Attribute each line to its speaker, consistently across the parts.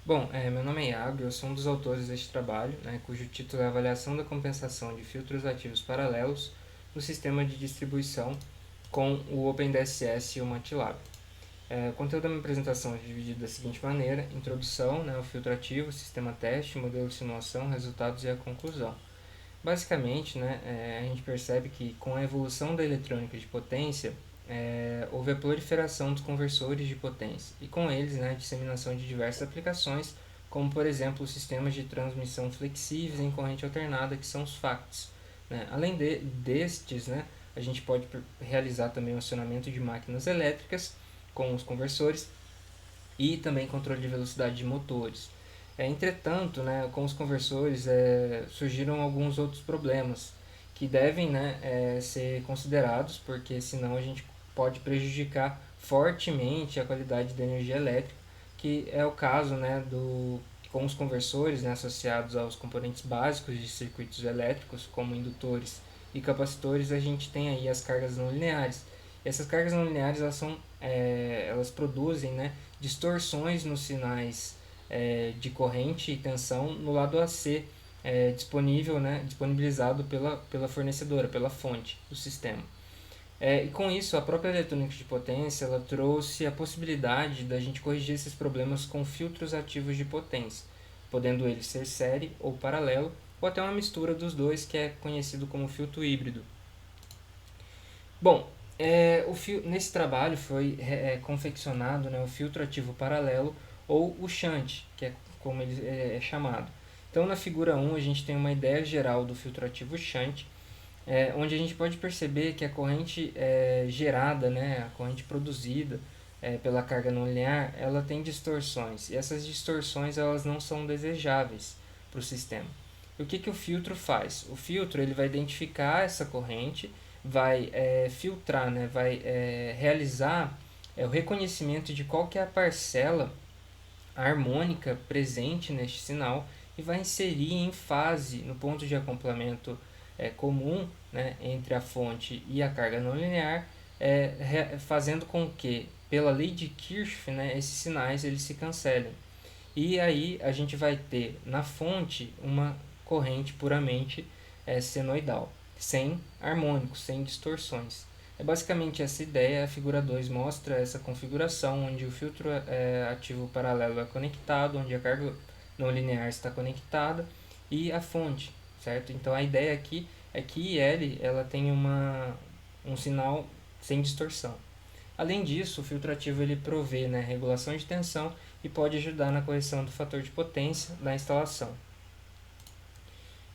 Speaker 1: Bom, meu nome é Iago, eu sou um dos autores deste trabalho, né, cujo título é Avaliação da compensação de filtros ativos paralelos no sistema de distribuição com o OpenDSS e o MATLAB. O conteúdo da minha apresentação é dividido da seguinte maneira: introdução, né, o filtro ativo, sistema teste, modelo de simulação, resultados e a conclusão. Basicamente, né, a gente percebe que com a evolução da eletrônica de potência, houve a proliferação dos conversores de potência e com eles, né, a disseminação de diversas aplicações, como por exemplo os sistemas de transmissão flexíveis em corrente alternada, que são os FACTs. Né? Destes, né, a gente pode realizar também o acionamento de máquinas elétricas com os conversores e também controle de velocidade de motores. Entretanto, né, com os conversores surgiram alguns outros problemas que devem, né, ser considerados, porque senão a gente pode prejudicar fortemente a qualidade da energia elétrica, que é o caso, né, com os conversores, né, associados aos componentes básicos de circuitos elétricos, como indutores e capacitores, a gente tem aí as cargas não lineares. E essas cargas não lineares elas produzem, né, distorções nos sinais de corrente e tensão no lado AC disponível, né, disponibilizado pela fornecedora, pela fonte do sistema. E com isso, a própria eletrônica de potência ela trouxe a possibilidade da gente corrigir esses problemas com filtros ativos de potência, podendo eles ser série ou paralelo, ou até uma mistura dos dois, que é conhecido como filtro híbrido. Bom, nesse trabalho foi confeccionado, né, o filtro ativo paralelo ou o shunt, que é como ele é chamado. Então, na figura 1, a gente tem uma ideia geral do filtro ativo shunt, onde a gente pode perceber que a corrente gerada, né, a corrente produzida pela carga não linear, ela tem distorções, e essas distorções elas não são desejáveis para o sistema. E o que o filtro faz? O filtro ele vai identificar essa corrente, vai filtrar, né, vai realizar o reconhecimento de qual que é a parcela harmônica presente neste sinal e vai inserir em fase no ponto de acoplamento comum, né, entre a fonte e a carga não linear, fazendo com que, pela lei de Kirchhoff, né, esses sinais eles se cancelem. E aí a gente vai ter na fonte uma corrente puramente senoidal, sem harmônicos, sem distorções. É basicamente essa ideia. A figura 2 mostra essa configuração onde o filtro ativo paralelo é conectado, onde a carga não linear está conectada e a fonte, certo? Então a ideia aqui é que IL ela tem um sinal sem distorção. Além disso, o filtro ativo ele provê, né, regulação de tensão e pode ajudar na correção do fator de potência da instalação.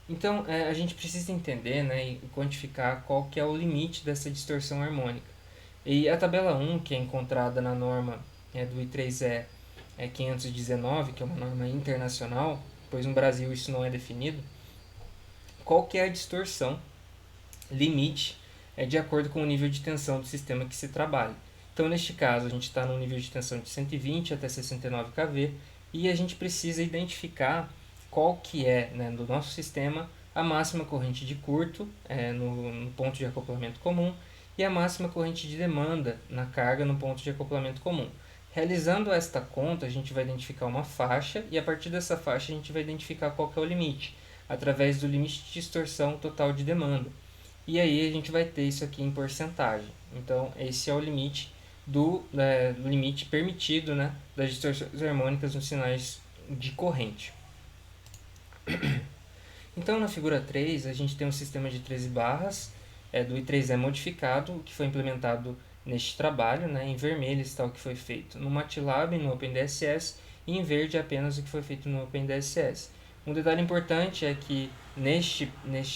Speaker 1: Então, a gente precisa entender, né, e quantificar qual que é o limite dessa distorção harmônica. E a tabela 1, que é encontrada na norma do I3E 519, que é uma norma internacional, pois no Brasil isso não é definido, qual que é a distorção limite de acordo com o nível de tensão do sistema que se trabalha. Então, neste caso, a gente está no nível de tensão de 120 até 69 kV e a gente precisa identificar qual que é, né, do nosso sistema, a máxima corrente de curto no ponto de acoplamento comum e a máxima corrente de demanda na carga no ponto de acoplamento comum. Realizando esta conta, a gente vai identificar uma faixa e a partir dessa faixa a gente vai identificar qual que é o limite, através do limite de distorção total de demanda. E aí a gente vai ter isso aqui em porcentagem. Então, esse é o limite do limite permitido, né, das distorções harmônicas nos sinais de corrente. Então, na figura 3, a gente tem um sistema de 13 barras do I3E modificado, que foi implementado neste trabalho. Né? Em vermelho está o que foi feito no MATLAB, no OpenDSS, e em verde apenas o que foi feito no OpenDSS. Um detalhe importante é que neste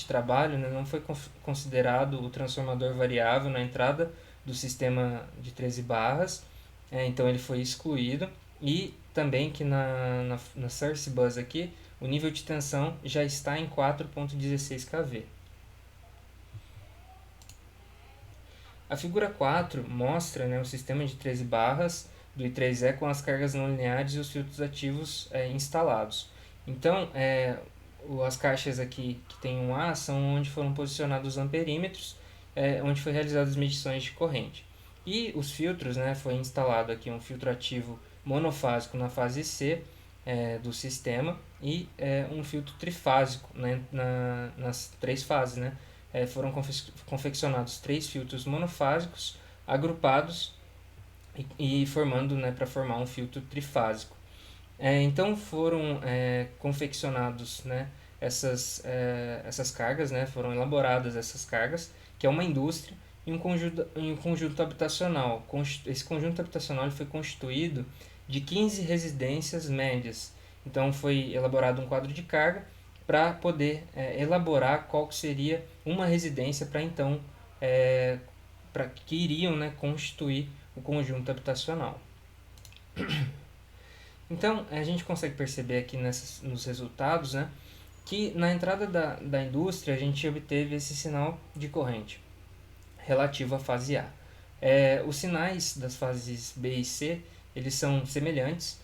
Speaker 1: trabalho, né, não foi considerado o transformador variável na entrada do sistema de 13 barras, então ele foi excluído, e também que na source bus aqui o nível de tensão já está em 4.16 kV. A figura 4 mostra, né, o sistema de 13 barras do I3E com as cargas não lineares e os filtros ativos instalados. Então, as caixas aqui que tem um A são onde foram posicionados os amperímetros, onde foi realizadas as medições de corrente. E os filtros, né, foi instalado aqui um filtro ativo monofásico na fase C, do sistema e um filtro trifásico, né, nas 3 fases. Né? Foram confeccionados 3 filtros monofásicos agrupados e formando, né, para formar um filtro trifásico. Então foram confeccionados, né, essas cargas, né, foram elaboradas essas cargas, que é uma indústria e um conjunto habitacional. Esse conjunto habitacional foi constituído de 15 residências médias. Então foi elaborado um quadro de carga para poder elaborar qual que seria uma residência para então para que iriam, né, constituir o conjunto habitacional. Então, a gente consegue perceber aqui nos resultados, né, que na entrada da indústria a gente obteve esse sinal de corrente relativo à fase A. Os sinais das fases B e C eles são semelhantes,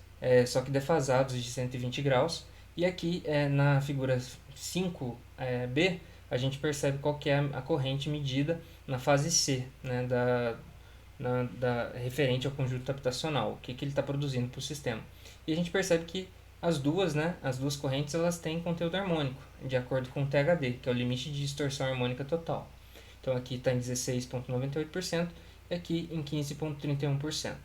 Speaker 1: só que defasados de 120 graus. E aqui na figura 5B a gente percebe qual que é a corrente medida na fase C, né, referente ao conjunto habitacional, o que ele está produzindo para o sistema. E a gente percebe que as duas correntes elas têm conteúdo harmônico, de acordo com o THD, que é o limite de distorção harmônica total. Então aqui está em 16,98% e aqui em 15,31%.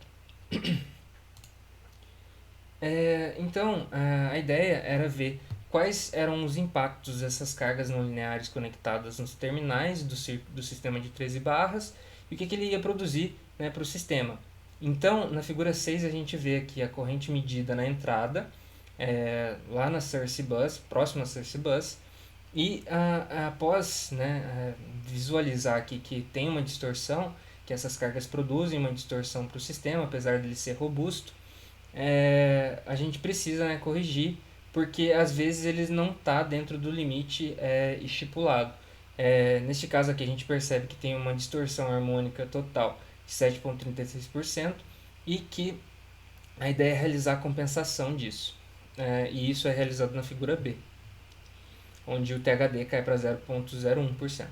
Speaker 1: Então, a ideia era ver quais eram os impactos dessas cargas não lineares conectadas nos terminais do sistema de 13 barras e o que ele ia produzir, né, para o sistema. Então, na figura 6 a gente vê aqui a corrente medida na entrada, lá na Source Bus, próximo à Source Bus, e após, né, visualizar aqui que tem uma distorção, que essas cargas produzem uma distorção para o sistema, apesar dele ser robusto, a gente precisa, né, corrigir, porque às vezes ele não está dentro do limite estipulado. Neste caso aqui a gente percebe que tem uma distorção harmônica total de 7,36% e que a ideia é realizar a compensação disso. E isso é realizado na figura B, onde o THD cai para 0,01%.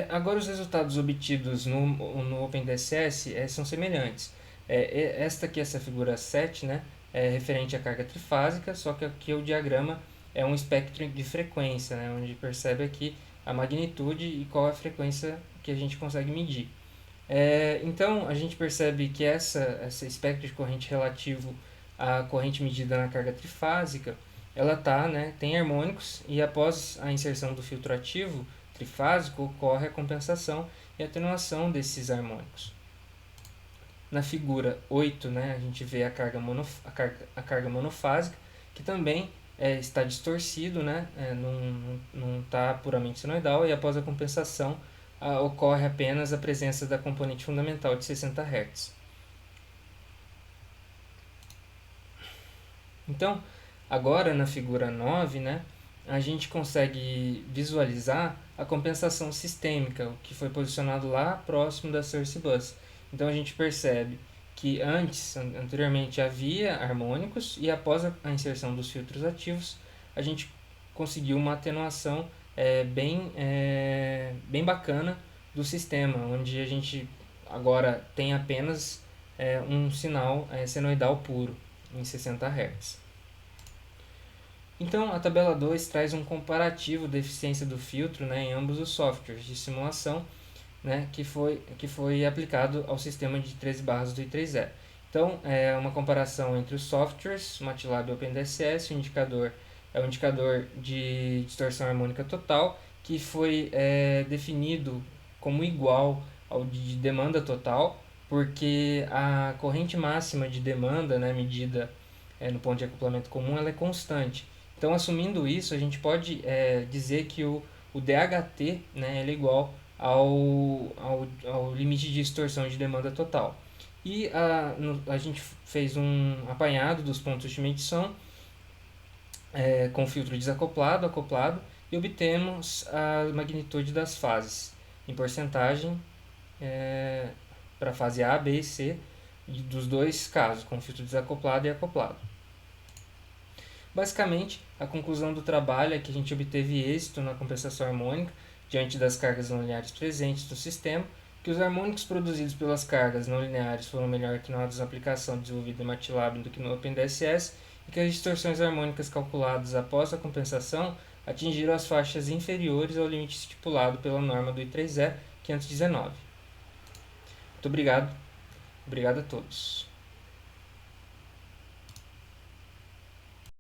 Speaker 1: Agora os resultados obtidos no OpenDSS são semelhantes. Essa figura 7, né, é referente à carga trifásica, só que aqui o diagrama é um espectro de frequência, né, onde percebe aqui a magnitude e qual é a frequência que a gente consegue medir. Então, a gente percebe que esse espectro de corrente relativo à corrente medida na carga trifásica, ela tem harmônicos e após a inserção do filtro ativo trifásico ocorre a compensação e atenuação desses harmônicos. Na figura 8, né, a gente vê a carga monofásica, que também está distorcido, né, não está puramente senoidal, e após a compensação ocorre apenas a presença da componente fundamental de 60 Hz. Então, agora na figura 9, né, a gente consegue visualizar a compensação sistêmica, o que foi posicionado lá próximo da Source Bus. Então a gente percebe que anteriormente havia harmônicos e após a inserção dos filtros ativos, a gente conseguiu uma atenuação bem bacana do sistema, onde a gente agora tem apenas um sinal senoidal puro em 60 Hz. Então, a tabela 2 traz um comparativo da eficiência do filtro, né, em ambos os softwares de simulação, né, que foi aplicado ao sistema de 13 barras do I3E. Então, é uma comparação entre os softwares, MATLAB e OpenDSS. O indicador é o indicador de distorção harmônica total, que foi definido como igual ao de demanda total, porque a corrente máxima de demanda, né, medida no ponto de acoplamento comum, ela é constante. Então, assumindo isso, a gente pode dizer que o DHT, né, ele é igual ao limite de distorção de demanda total. E a gente fez um apanhado dos pontos de medição com filtro desacoplado, acoplado, e obtemos a magnitude das fases em porcentagem para a fase A, B e C dos dois casos, com filtro desacoplado e acoplado. Basicamente, a conclusão do trabalho é que a gente obteve êxito na compensação harmônica diante das cargas não lineares presentes no sistema que os harmônicos produzidos pelas cargas não lineares foram melhor que na aplicação desenvolvida em MATLAB do que no OpenDSS, e que as distorções harmônicas calculadas após a compensação atingiram as faixas inferiores ao limite estipulado pela norma do I3E 519. Muito obrigado. Obrigado a todos.